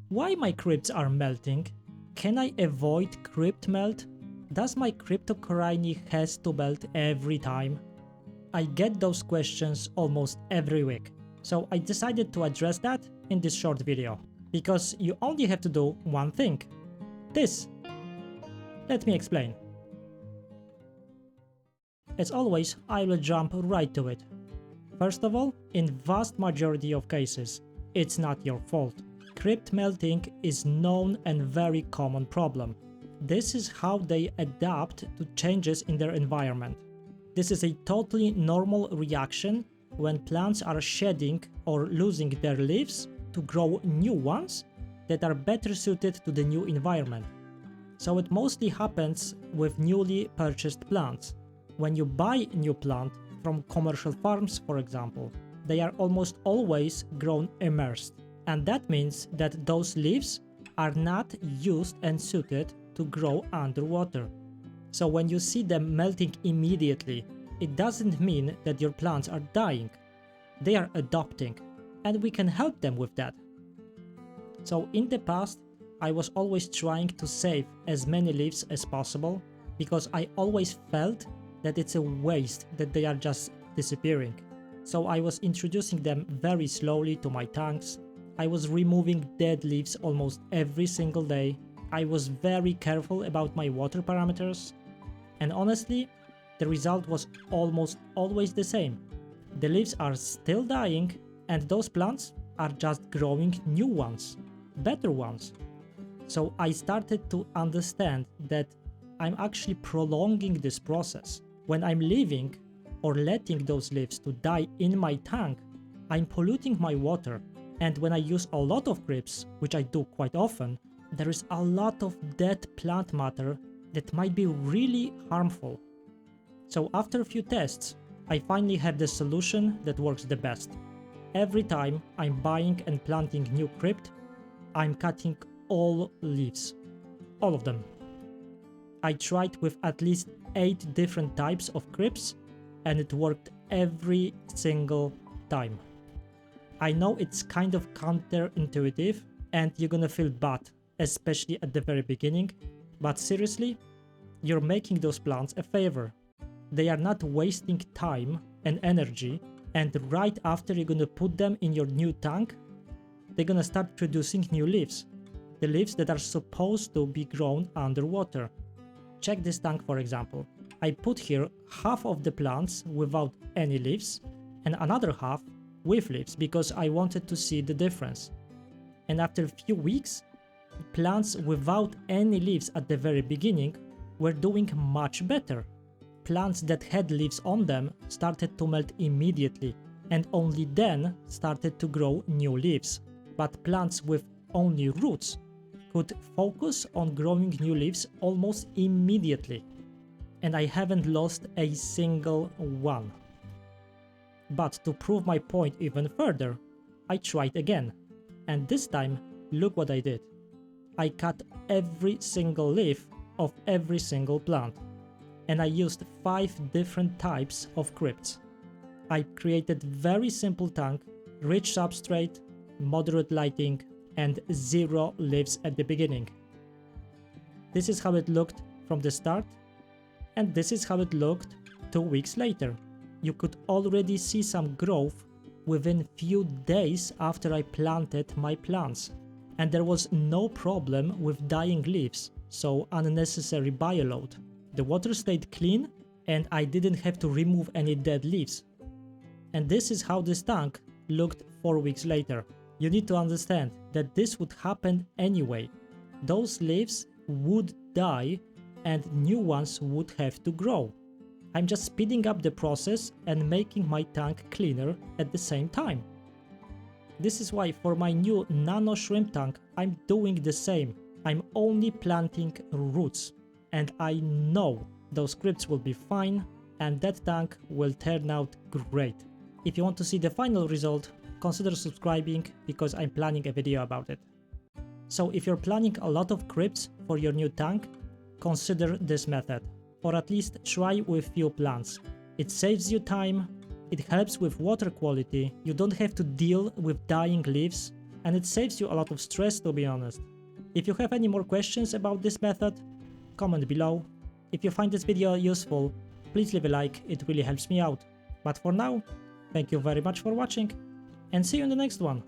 Why my crypts are melting? Can I avoid crypt melt? Does my Cryptocoryne has to melt every time? I get those questions almost every week, so I decided to address that in this short video, because you only have to do one thing. This. Let me explain. As always, I will jump right to it. First of all, in vast majority of cases, it's not your fault. Crypt melting is known and very common problem. This is how they adapt to changes in their environment. This is a totally normal reaction when plants are shedding or losing their leaves to grow new ones that are better suited to the new environment. So it mostly happens with newly purchased plants. When you buy a new plant from commercial farms, for example, they are almost always grown emersed. And that means that those leaves are not used and suited to grow underwater. So when you see them melting immediately, it doesn't mean that your plants are dying. They are adapting, and we can help them with that. So in the past, I was always trying to save as many leaves as possible, because I always felt that it's a waste that they are just disappearing. So I was introducing them very slowly to my tanks. I was removing dead leaves almost every single day. I was very careful about my water parameters. And honestly, the result was almost always the same. The leaves are still dying, and those plants are just growing new ones, better ones. So I started to understand that I'm actually prolonging this process. When I'm leaving or letting those leaves to die in my tank, I'm polluting my water. And when I use a lot of crypts, which I do quite often, there is a lot of dead plant matter that might be really harmful. So after a few tests, I finally have the solution that works the best. Every time I'm buying and planting new crypt, I'm cutting all leaves. All of them. I tried with at least 8 different types of crypts, and it worked every single time. I know it's kind of counterintuitive and you're gonna feel bad, especially at the very beginning, but seriously, you're making those plants a favor. They are not wasting time and energy, and right after you're gonna put them in your new tank, they're gonna start producing new leaves. The leaves that are supposed to be grown underwater. Check this tank, for example. I put here half of the plants without any leaves and another half with leaves because I wanted to see the difference. And after a few weeks, plants without any leaves at the very beginning were doing much better. Plants that had leaves on them started to melt immediately and only then started to grow new leaves. But plants with only roots could focus on growing new leaves almost immediately. And I haven't lost a single one. But to prove my point even further, I tried again. And this time, look what I did. I cut every single leaf of every single plant. And I used 5 different types of crypts. I created very simple tank, rich substrate, moderate lighting, and 0 leaves at the beginning. This is how it looked from the start, and this is how it looked 2 weeks later. You could already see some growth within few days after I planted my plants, and there was no problem with dying leaves, so unnecessary bioload. The water stayed clean, and I didn't have to remove any dead leaves. And this is how this tank looked 4 weeks later. You need to understand that this would happen anyway. Those leaves would die and new ones would have to grow. I'm just speeding up the process and making my tank cleaner at the same time. This is why for my new nano shrimp tank, I'm doing the same. I'm only planting roots, and I know those crypts will be fine and that tank will turn out great. If you want to see the final result, consider subscribing because I'm planning a video about it. So if you're planning a lot of crypts for your new tank, consider this method, or at least try with few plants. It saves you time, it helps with water quality, you don't have to deal with dying leaves, and it saves you a lot of stress, to be honest. If you have any more questions about this method, comment below. If you find this video useful, please leave a like, it really helps me out. But for now, thank you very much for watching, and see you in the next one.